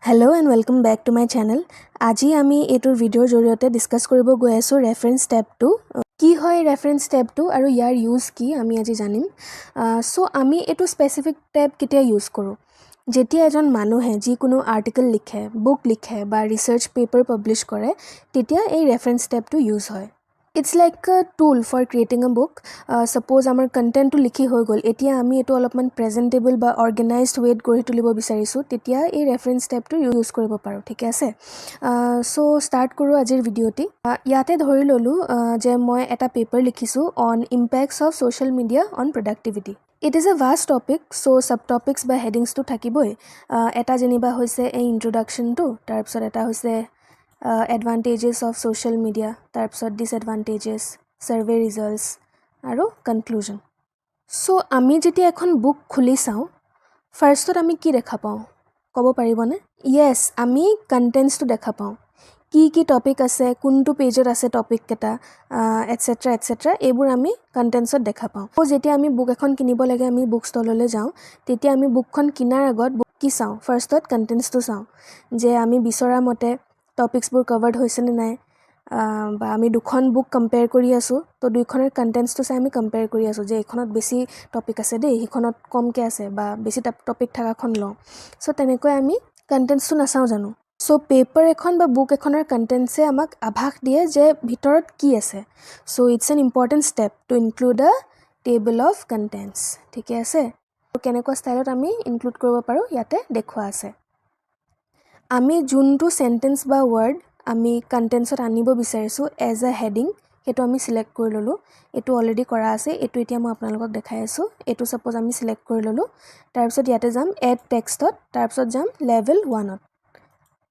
Hello and welcome back to my channel. আজি আমি এইটোৰ ভিডিঅ'ৰ জৰিয়তে ডিসকাস কৰিব গৈ আছো ৰেফাৰেন্স টেবটো কি হয় ৰেফাৰেন্স টেবটো আৰু ইয়াৰ ইউজ কি আমি আজি জানিম সো আমি এইটো স্পেসিফিক টেব কেতিয়া ইউজ কৰো যেতিয়া এজন মানুহে যি কোনো আৰ্টিকেল লিখে বুক লিখে বা ৰিসাৰ্চ পেপাৰ পাবলিশ কৰে তেতিয়া এই ৰেফাৰেন্স টেবটো ইউজ হয় It's like a tool for creating a book. Suppose our content to likhi hoi gol. Etia ami eto alopman presentable ba organized way gori tulibo bisarisu. Tetia ei reference tab to use koribo paro. Thik ase. So start koru ajir video ti. Yate dhori lolu je moi eta paper likhisu on impacts of social media on productivity. It is a vast topic, so subtopics by headings to thakiboi. Eta jeniba hoise a introduction to. Tarpsor eta hoise advantages of social media, tarpsot disadvantages, survey results, aro conclusion. So, ami jeti ekhon book khuli sao, first tot ami ki dekha pao? Kobo paribone? Yes, ami contents to dekha pao. Ki topic ase, kuntu page ase topic keta, etc. Ebur ami contents ot dekha pao. So, jeti ami book ekhon kinibo lage ami book stall le jao, teti ami book khon kinar agot book ki sao? First tot contents to sao. Je ami bisora mote topics bur covered hoise ne nai ba ami dukhon book compare kori asu to duikhoner contents to sai ami compare kori asu je ekhonot besi topic ase de hikhonot kom ke ase ba besi topic thaka khon lo so tenekoi ami contents to nasao janu so paper ekhon ba book ekhoner contents e amak abhak die je bhitorot ki ase so it's an important step to include a table of contents thike ase keneko style ot ami include koribo paru yate dekhwa ase আমি যোনটো sentence বা word আমি কন্টেন্টছত আনিব বিচাৰিছো as a heading হেতু আমি select কৰি ললো এটো অলৰেডি কৰা আছে এটো এতিয়া মই আপোনালোকক দেখাই আছো এটো সাপোজ আমি সিলেক্ট কৰি ললো তাৰ পিছত ইয়াতে যাম এড টেক্সটত তাৰ পিছত যাম লেভেল 1ত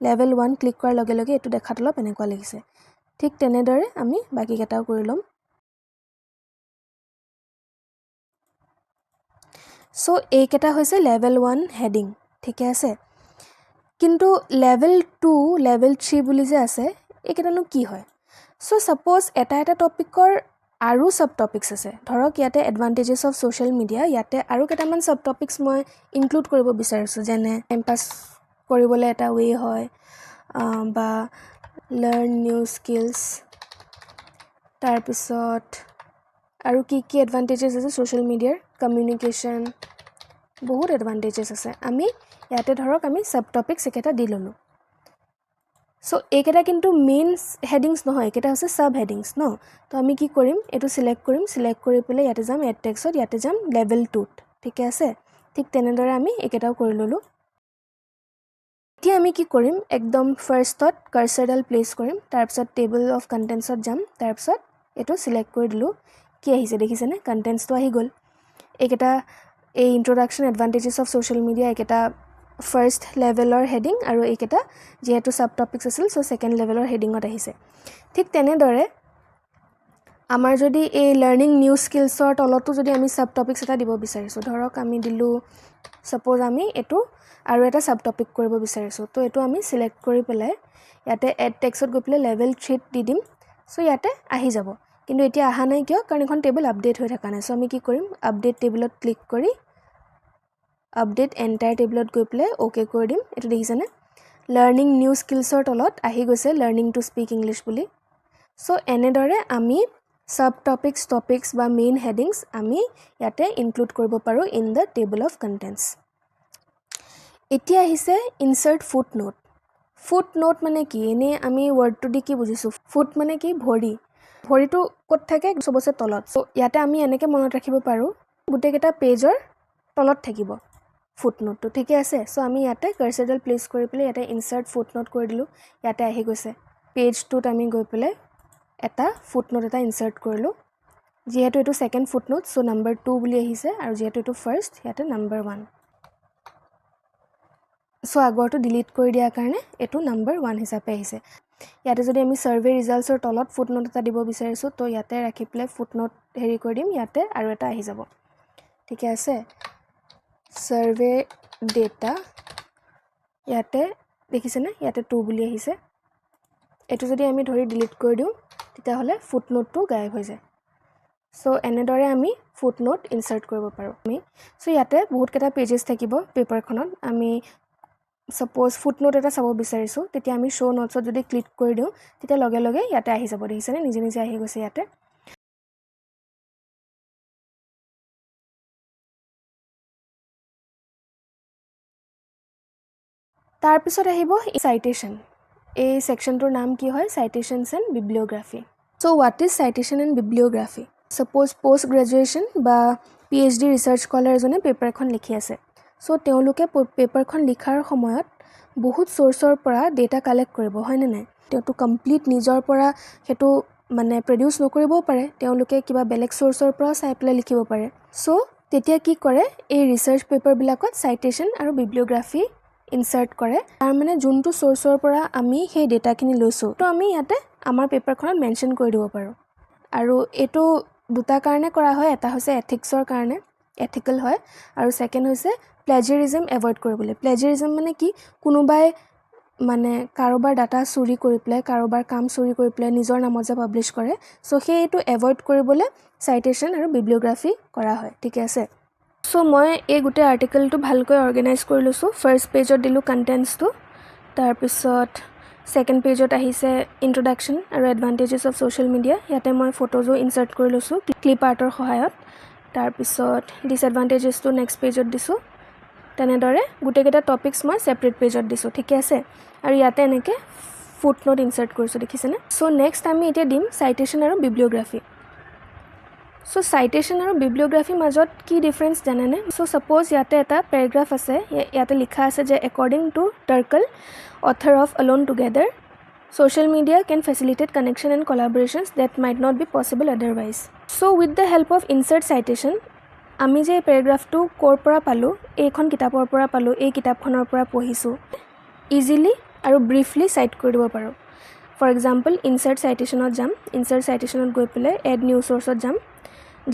লেভেল 1 ক্লিক কৰাৰ লগে লগে এটো দেখাত অলপ এনেকুৱা লাগিছে ঠিক তেনেদৰে আমি বাকি কেটাও কৰি লম সো এই কেটা হৈছে লেভেল 1 হেডিং ঠিক আছে কিন্তু level 2 level 3 বুলি যে আছে একেটানো কি হয় সো সাপোজ এটা টপিকৰ আৰু সাব টপিকস আছে ধৰক ইয়াতে এডভান্টেজেস অফ সোশ্যাল মিডিয়া ইয়াতে আৰু কেটামান সাব টপিকস মই ইনক্লুড কৰিব বিচাৰিছো যেনে এম্পাস কৰিবলৈ এটা ওয়ে হয় বা লাৰ্ন নিউ স্কিলস তাৰ পিছত আৰু কি এডভান্টেজেস আছে সোশ্যাল মিডিয়াৰ কমিউনিকেশন বহুত এডভান্টেজেস আছে আমি ইয়াতে ধৰক আমি সাব টপিকস একেটা দি ললো সো একেটা কিন্তু মেইন হেডিংস নহয় একেটা আছে সাব হেডিংস ন তো আমি কি কৰিম এটো সিলেক্ট কৰি পেলে ইয়াতে যাম এড টেক্সট ইয়াতে যাম লেভেল 2 ঠিক আছে ঠিক তেনেদৰে আমি একেটাও কৰি ললো এতিয়া আমি কি কৰিম একদম ফাৰ্ষ্টত কাৰ্সৰডাল প্লেস কৰিম তাৰ পিছত টেবল অফ কন্টেন্টছত যাম তাৰ পিছত এটো সিলেক্ট কৰি দিলো কি আহিছে দেখিছেনে কন্টেন্টস তো আহি গল একেটা এই ইন্ট্ৰোডাকশন এডভান্টেজেস অফ সোশ্যাল মিডিয়া একেটা ফাৰ্স্ট লেভেলৰ হেডিং আৰু এইকেটা যেহেতু সাব টপিকস আছিল সো সেকেন্ড লেভেলৰ হেডিংত আহিছে ঠিক তেনেদৰে আমাৰ যদি এই লাৰ্নিং নিউ স্কিলছৰ তলতো যদি আমি সাব টপিকস এটা দিব বিচাৰিছো ধৰক আমি দিলো সাপোজ আমি এটো আৰু এটা সাব টপিক কৰিব বিচাৰিছো তো এটো আমি সিলেক্ট কৰি পেলাই ইয়াতে এড টেক্সটত গৈ পেলাই লেভেল 3 দি দিম সো ইয়াতে আহি যাব কিন্তু এতিয়া আহা নাই কিয় কাৰণ এখন টেবল আপডেট হৈ থকা নাই সো আমি কি কৰিম আপডেট টেবলত ক্লিক কৰি আপডেট এন্টায়াৰ টেবলত গৈ পেলাই ওকে কৰি দিম এটো দেখিছানে লাৰ্নিং নিউ স্কিলছৰ তলত আহি গৈছে লাৰ্নিং টু স্পিক ইংলিশ বুলি সো এনেদৰে আমি সাব টপিকস বা মেইন হেডিংস আমি ইয়াতে ইনক্লুড কৰিব পাৰো in the table of contents এতিয়া আহিছে ইনসাৰ্ট ফুটনোট মানে কি এনে আমি ওয়াৰ্ডটো দি কি বুজিছো ফুট মানে কি ভৰিটো ক'ত থাকে সবছে তলত সো ইয়াতে আমি এনেকে মনত ৰাখিব পাৰো গুটেকেটা পেজৰ তলত থাকিব ফুটনোট তো ঠিকে আছে সো আমি ইয়াতে কাৰ্সৰডাল প্লেস কৰি পেলাই ইয়াতে ইনসাৰ্ট ফুটনোট কৰি দিলো ইয়াতে আহি গৈছে পেজ 2ত আমি গৈ পেলাই এটা ফুটনোট এটা ইনসাৰ্ট কৰিলো যেহেতু এটো সেকেন্ড ফুটনোট সো নাম্বাৰ 2 বুলি আহিছে আৰু যেহেতু এটো ফাৰ্স্ট ইয়াতে নাম্বাৰ 1 সো আগৰটো ডিলিট কৰি দিয়া কাৰণে এটো নাম্বাৰ 1 হিচাপে আহিছে ইয়াতে যদি আমি সাৰ্ভে ৰিজাল্টছৰ তলত ফুটনোট এটা দিব বিচাৰিছো তো ইয়াতে ৰাখি পেলাই ফুটনোট হেৰি কৰি দিম ইয়াতে আৰু এটা আহি যাব ঠিক আছে সাৰ্ভে ডেটা ইয়াতে দেখিছেনে ইয়াতে 2 বুলি আহিছে এটো যদি আমি ধৰি ডিলিট কৰি দিও তেতিয়া হলে ফুটনোটটো গায়ব হৈ যায় সো এনেদৰে আমি ফুটনোট ইনসাৰ্ট কৰিব পাৰো আমি সো ইয়াতে বহুত কেটা পেজেস থাকিব পেপাৰখনত আমি সাপোজ ফুটনোট এটা চাব বিচাৰিছোঁ তেতিয়া আমি শো নোটছত যদি ক্লিক কৰি দিওঁ তেতিয়া লগে লগে ইয়াতে আহি যাব দেখিছেনে নিজে নিজে আহি গৈছে ইয়াতে তাৰ পিছত আহিব citation এই সেকশনটোৰ নাম কি হয় Citations and bibliography so what is citation and bibliography suppose post graduation বা PhD research scholar এজনে পেপাৰ এখন লিখি আছে so তেওঁলোকে পেপাৰখন লিখাৰ সময়ত বহুত সোৰ্সৰ পৰা ডেটা কালেক্ট কৰিব হয়নে নাই তেটো কমপ্লিট নিজৰ পৰা হেতু মানে প্ৰডিউস নকৰিব পাৰে তেওঁলোকে কিবা বেলেগ সোৰ্সৰ পৰা চাই পেলাই লিখিব পাৰে so তেতিয়া কি কৰে এই ৰিসাৰ্চ পেপাৰ বিলাকত citation আৰু bibliography ইনসাৰ্ট কৰে তাৰ মানে যোনটো সোৰ্সৰ পৰা আমি সেই ডেটাখিনি লৈছো তো আমি ইয়াতে আমাৰ পেপাৰখনত মেনশন কৰি দিব পাৰো আৰু এটো দুটা কাৰণে কৰা হয় এটা হৈছে এথিক্সৰ কাৰণে এথিক্যাল হয় আৰু সেকেন্ড হৈছে প্লেজাৰিজম এভয়েড কৰিবলৈ প্লেজাৰিজম মানে কি কোনোবাই মানে কাৰোবাৰ ডাটা চুৰি কৰি প্লাই কাৰোবাৰ কাম চুৰি কৰি প্লাই নিজৰ নামত যে পাবলিশ কৰে সো সেইটো এভয়েড কৰিবলৈ citation আৰু bibliography কৰা হয় ঠিক আছে সো মই এই গুটে আৰ্টিকেলটো ভালকৈ অৰ্গানাইজ কৰি লৈছো ফাৰ্স্ট পেজত দিলো কন্টেন্টসটো তাৰ পিছত সেকেন্ড পেজত আহিছে ইন্ট্ৰোডাকশন আৰু এডভান্টেজেস অফ সোশ্যাল মিডিয়া ইয়াতে মই ফটোজো ইনসাৰ্ট কৰি লৈছো ক্লিপ আৰ্টৰ সহায়ত তাৰ পিছত ডিসএডভান্টেজেসটো নেক্সট পেজত দিছো তেনেদৰে গুটেকেটা টপিকস মই সেপাৰেট পেজত দিছো ঠিক আছে আৰু ইয়াতে এনেকে ফুটনোট ইনসাৰ্ট কৰিছো দেখিছেনে সো নেক্সট আমি এতিয়া দিম citation আৰু bibliography So citation আৰু bibliography মাজত কি ডিফাৰেন্স জানেনে so suppose ইয়াতে এটা প্যাৰাগ্ৰাফ আছে ইয়াতে লিখা আছে যে according to Turkle author of Alone Together social media can facilitate connection and collaborations that might not be possible otherwise so with the help of insert citation আমি যে প্যাৰাগ্ৰাফটো কৰ পৰা পালো এইখন কিতাপৰ পৰা পালো এই কিতাপখনৰ পৰা পঢ়িছো ইজিলি আৰু ব্ৰিফলি সাইট কৰি দিব পাৰো ফৰ এক্সাম্পল ইনসাৰ্ট citation-ত যাম ইনসাৰ্ট citation-ত গৈ পেলাই এড নিউ সোৰ্সত যাম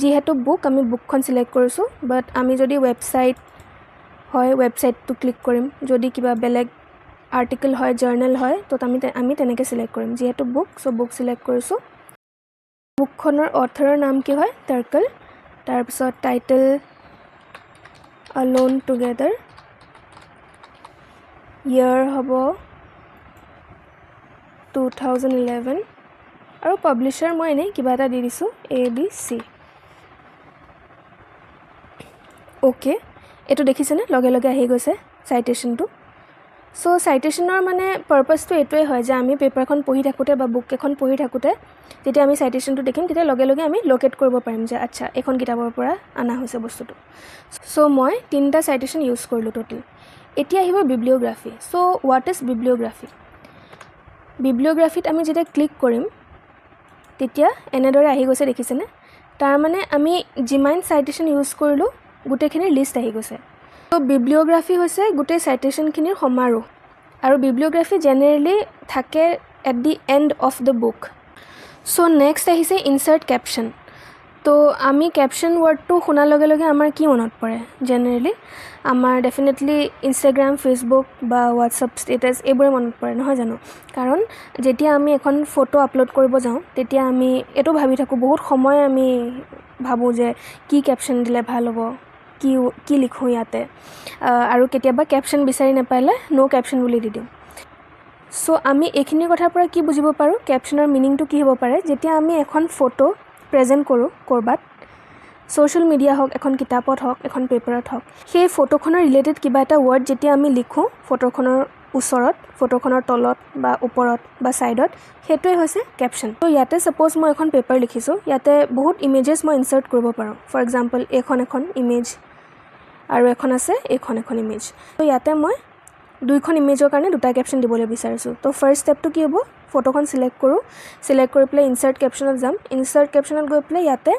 যেহেতু বুক আমি বুকখন সিলেক্ট কৰিছো বাট আমি যদি ওয়েবসাইট হয় ওয়েবসাইটটো ক্লিক কৰিম যদি কিবা বেলেগ আৰ্টিকেল হয় জাৰ্নাল হয় তো আমি তেনেকে সিলেক্ট কৰিম যেহেতু বুক সো বুক সিলেক্ট কৰিছো বুকখনৰ অথৰৰ নাম কি হয় টাৰ্কল তাৰ পিছত টাইটেল Alone Together year হ'ব 2011 আৰু পাবলিশাৰ মই এনে কিবা এটা দি দিছো ABC ওকে এটো দেখিছেনে লগে লগে আহি গৈছে সাইটেশনটো সো সাইটেশনৰ মানে পাৰপাসটো এটোই হয় যে আমি পেপাৰখন পঢ়ি থাকোতে বা বুক এখন পঢ়ি থাকোতে যেতিয়া আমি সাইটেশনটো দেখিম তেতিয়া লগে লগে আমি লোকেট কৰিব পাৰিম যে আচ্ছা এখন কিতাপৰ পৰা আনা হৈছে বস্তুটো সো মই তিনটা সাইটেশন ইউজ কৰিলো টোটাল এতিয়া আহিব bibliography so what is bibliography bibliography আমি যেতিয়া ক্লিক কৰিম তেতিয়া এনেদৰে আহি গৈছে দেখিছেনে তাৰ মানে আমি যিমান সাইটেশন ইউজ কৰিলো গুটেখিনি লিষ্ট আহি গৈছে তো bibliography হৈছে গুটে সাইটেশন খিনিৰ সমাৰো আৰু bibliography জেনাৰেলি থাকে at the end of the book so next আহিছে ইনসাৰ্ট ক্যাপশন তো আমি ক্যাপশন ওয়াৰ্ডটো শুনা লগে লগে আমাৰ কি মনত পৰে জেনাৰেলি আমাৰ ডেফিনেটলি ইনষ্টাগ্ৰাম ফেসবুক বা হোৱাটসঅ্যাপ ষ্টেটাস এইবোৰে মনত পৰে নহয় জানো কাৰণ যেতিয়া আমি এখন ফটো আপলোড কৰিব যাওঁ তেতিয়া আমি এটো ভাবি থাকো বহুত সময় আমি ভাবো যে কি ক্যাপশন দিলে ভাল হ'ব কি লিখো ইয়াতে আৰু কেতিয়াবা ক্যাপশন বিচাৰি নাপালে নো ক্যাপশন বুলি দি দিম সো আমি এইখিনি কথাৰ পৰা কি বুজিব পাৰো ক্যাপশনৰ মিনিংটো কি হ'ব পাৰে যেতিয়া আমি এখন ফটো প্ৰেজেন্ট কৰো কৰবাত সোশ্যাল মিডিয়া হক এখন কিতাপত হক এখন পেপাৰত হক সেই ফটোখনৰ ৰিলেটেড কিবা এটা ওয়াৰ্ড যেতিয়া আমি লিখো ফটোখনৰ ওচৰত ফটোখনৰ তলত বা ওপৰত বা সাইডত হেতুই হৈছে ক্যাপশন তো ইয়াতে সাপোজ মই এখন পেপাৰ লিখিছো ইয়াতে বহুত ইমেজেস মই ইনসাৰ্ট কৰিব পাৰো ফৰ এক্সাম্পল এখন ইমেজ আৰু এখন আছে এখন ইমেজ তো ইয়াতে মই দুইখন ইমেজৰ কাৰণে দুটা ক্যাপশন দিবলৈ বিচাৰিছো তো ফাৰ্স্ট স্টেপটো কি হ'ব ফটোখন সিলেক্ট কৰো সিলেক্ট কৰি প্লে ইনসাৰ্ট ক্যাপশনত যাম ইনসাৰ্ট ক্যাপশনত গৈ প্লে ইয়াতে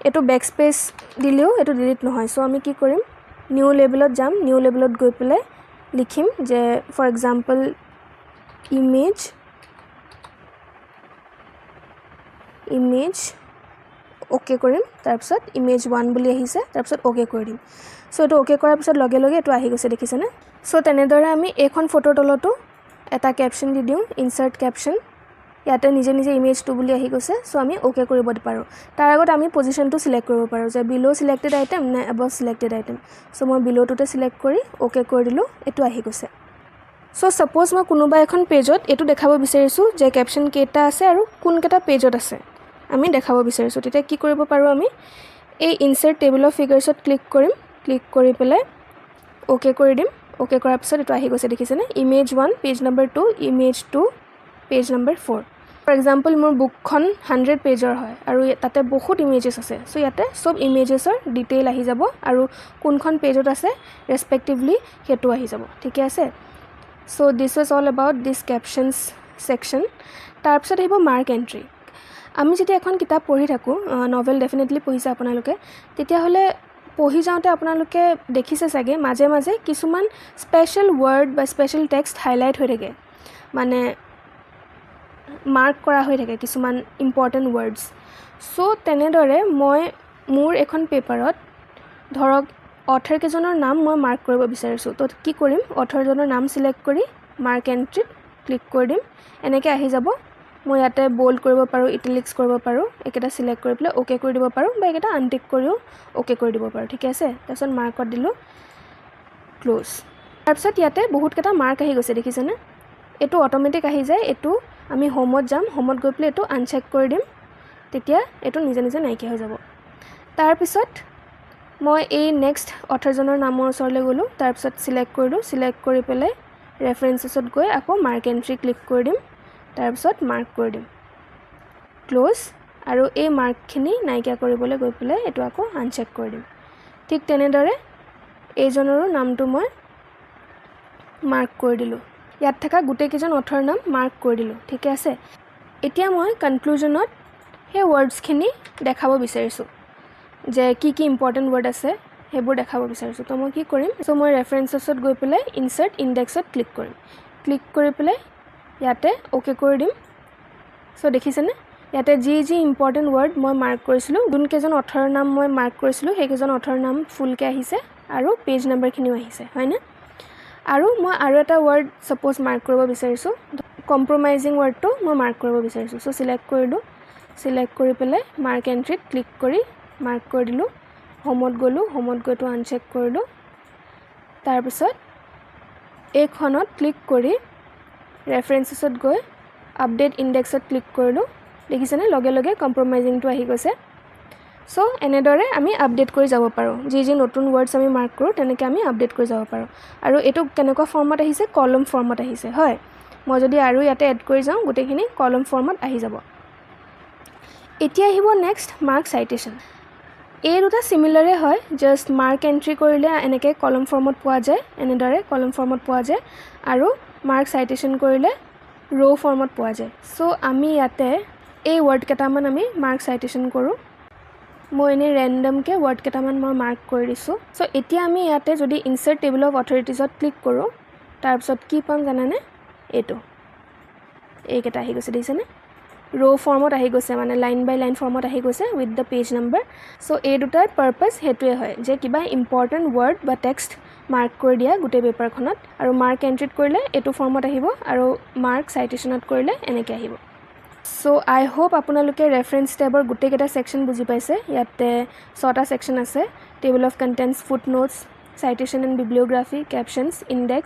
এটো ব্যাকস্পেস দিলেও এটো ডিলিট নহয় সো আমি কি কৰিম নিউ লেবেলত যাম নিউ লেবেলত গৈ প্লে লিখিম যে ফৰ এক্সাম্পল ইমেজ ওকে কৰিম তাৰ পিছত ইমেজ 1 বুলি আহিছে তাৰ পিছত ওকে কৰি দিম সো এটো ওকে কৰাৰ পিছত লগে লগে এটো আহি গৈছে দেখিছেনে সো তেনেদৰে আমি এখন ফটোৰ তলতো এটা ক্যাপশন দি দিও ইনসাৰ্ট ক্যাপশন ইয়াতে নিজে নিজে ইমেজ 2 বুলি আহি গৈছে সো আমি ওকে কৰিব পাৰো তাৰ আগত আমি পজিশনটো সিলেক্ট কৰিব পাৰো যে বিলো সিলেক্টেড আইটেম নে above সিলেক্টেড আইটেম সো মই বিলোটোতে সিলেক্ট কৰি ওকে কৰি দিলো এটো আহি গৈছে সো সাপোজ মই কোনোবা এখন পেজত এটো দেখাব বিচাৰিছো যে ক্যাপশন কেটা আছে আৰু কোন কেটা পেজত আছে আমি দেখাব বিচাৰিছো তেতিয়া কি কৰিব পাৰো আমি এই ইনসাৰ্ট টেবল অফ ফিগাৰছত ক্লিক কৰিম ক্লিক কৰি পেলাই ওকে কৰি দিম ওকে কৰাৰ পিছত এটো আহি গৈছে দেখিছেনে image 1 page number 2 image 2 page number 4 for example মোৰ বুকখন 100 পেজৰ হয় আৰু তাতে বহুত ইমেজেস আছে সো ইয়াতে সব ইমেজেসৰ ডিটেইল আহি যাব আৰু কোনখন পেজত আছে ৰেসপেক্টিভলি হেতু আহি যাব ঠিক আছে so this is all about this captions section তাৰ পিছত আহিব মাৰ্ক এন্ট্ৰি আমি যদি এখন কিতাপ পঢ়ি থাকো নভেল ডেফিনেটলি পঢ়িছে আপোনালোকে তেতিয়া হলে পঢ়ি যাওঁতে আপোনালোকে দেখিছে সাগে মাঝে মাঝে কিছুমান স্পেশাল ওয়ার্ড বা স্পেশাল টেক্সট হাইলাইট হৈ থাকে মানে মাৰ্ক কৰা হৈ থাকে কিছুমান ইম্পৰ্টেন্ট ওয়াৰ্ডস সো তেনেদৰে মই মোৰ এখন পেপাৰত ধৰক অথৰ কেজনৰ নাম মই মাৰ্ক কৰিব বিচাৰিছো তো কি কৰিম অথৰ জনৰ নাম সিলেক্ট কৰি মাৰ্ক এন্ট্ৰি ক্লিক কৰি দিম এনেকৈ আহি যাব মই ইয়াতে বোল্ড কৰিব পাৰো ইটালিক্স কৰিব পাৰো একেটা সিলেক্ট কৰি পেলাই ওকে কৰি দিব পাৰো বা একেটা আনটিক কৰিও ওকে কৰি দিব পাৰো ঠিক আছে তাৰপিছত মাৰ্কত দিলো ক্লোজ তাৰপিছত ইয়াতে বহুত কেটা মাৰ্ক আহি গৈছে দেখিছেনে এটো অটোমেটিক আহি যায় এটো আমি হোমত যাম হোমত গৈ পেলাই এটো আনচেক কৰি দিম তেতিয়া এটো নিজে নিজে নাইকিয়া হৈ যাব তাৰপিছত মই এই নেক্সট অথৰ জনৰ নামৰ ওচৰলৈ গলো তাৰপিছত সিলেক্ট কৰিলো সিলেক্ট কৰি পেলাই ৰেফাৰেন্সেছত গৈ আকৌ মাৰ্ক এন্ট্ৰি ক্লিক কৰি দিম তাৰপিছত মাৰ্ক কৰি দিম ক্লোজ আৰু এই মাৰ্কখিনি নাইকিয়া কৰিবলৈ গৈ পেলাই এটো আকৌ আনচেক কৰি দিম ঠিক তেনেদৰে এইজনৰো নামটো মই মাৰ্ক কৰি দিলো ইয়াত থকা গুটে কিজন অথৰ নাম মাৰ্ক কৰি দিলো ঠিক আছে এতিয়া মই কনক্লুজনত হে ওয়াৰ্ডছখিনি দেখাব বিচাৰিছো যে কি কি ইম্পৰ্টেন্ট ওয়াৰ্ড আছে হেবোৰ দেখাব বিচাৰিছো তো মই কি কৰিম সো মই ৰেফাৰেন্সেছত গৈ পেলাই ইনসাৰ্ট ইনডেক্সত ক্লিক কৰিম ক্লিক কৰি পেলাই ইয়াতে ওকে কৰি দিম সো দেখিছেনে ইয়াতে যি যি ইম্পৰ্টেন্ট ওয়াৰ্ড মই মাৰ্ক কৰিছিলো দুন কেজন অথৰ নাম মই মাৰ্ক কৰিছিলো সেই কেজন অথৰ নাম ফুলকে আহিছে আৰু পেজ নাম্বাৰখিনিও আহিছে হয়নে আৰু মই আৰু এটা ওয়াৰ্ড সাপোজ মাৰ্ক কৰিব বিচাৰিছো কম্প্ৰমাইজিং ওয়াৰ্ডটো মই মাৰ্ক কৰিব বিচাৰিছো সো সিলেক্ট কৰিলো সিলেক্ট কৰি পেলাই মাৰ্ক এন্ট্ৰিত ক্লিক কৰি মাৰ্ক কৰি দিলো হোমত গলো হোমত গৈটো আনচেক কৰিলো তাৰ পিছত এইখনত ক্লিক কৰি ৰেফাৰেন্সেছত গৈ আপডেট ইনডেক্সত ক্লিক কৰিলো দেখিছেনে লগে লগে কম্প্ৰমাইজিংটো আহি গৈছে সো এনেদৰে আমি আপডেট কৰি যাব পাৰো যি যি নতুন ওয়াৰ্ডছ আমি মাৰ্ক কৰো তেনেকৈ আমি আপডেট কৰি যাব পাৰো আৰু এটো কেনেকুৱা ফৰ্মত আহিছে কলম ফৰ্মত আহিছে হয় মই যদি আৰু ইয়াতে এড কৰি যাওঁ গুটেখিনি কলম ফৰ্মত আহি যাব এতিয়া আহিব নেক্সট মাৰ্ক সাইটেশন এই দুটা সিমিলাৰে হয় জাস্ট মাৰ্ক এন্ট্ৰি কৰিলে এনেকৈ কলম ফৰ্মত পোৱা যায় এনেদৰে কলম ফৰ্মত পোৱা যায় আৰু মাৰ্ক সাইটেশন কৰিলে ৰো ফৰ্মত পোৱা যায় সো আমি ইয়াতে এই ওয়াৰ্ড কেটামান আমি মাৰ্ক সাইটেশন কৰো মই এনে ৰেন্ডম কে ওয়াৰ্ড কেটামান মই মাৰ্ক কৰি দিছো সো এতিয়া আমি ইয়াতে যদি ইনসাৰ্ট টেবল অফ অথৰিটিজত ক্লিক কৰো তাৰ পিছত কি পাম জানানে এটো এই কেটা আহি গৈছে দেখিছেনে ৰো ফৰ্মত আহি গৈছে মানে লাইন বাই লাইন ফৰ্মত আহি গৈছে with the page number so এই দুটাৰ পাৰপাস হেতুৱে হয় যে কিবা ইম্পৰ্টেন্ট ওয়াৰ্ড বা টেক্সট মাৰ্ক কৰি দিয়া গুটে পেপাৰখনত আৰু মাৰ্ক এন্ট্ৰিত কৰিলে এটো ফৰ্মত আহিব আৰু মাৰ্ক সাইটেশনত কৰিলে এনেকৈ আহিব সো আই হোপ আপোনালোকে ৰেফাৰেন্স টেবৰ গুটে কেটা সেকশন বুজি পাইছে ইয়াতে 6টা সেকশন আছে table of contents footnotes citation and bibliography captions index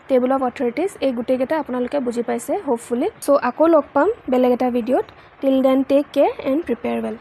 table of authorities এই গুটে কেটা আপোনালোকে বুজি পাইছে হোপফুলি সো আকৌ লগ পাম বেলেগ এটা ভিডিঅত till then take care and prepare well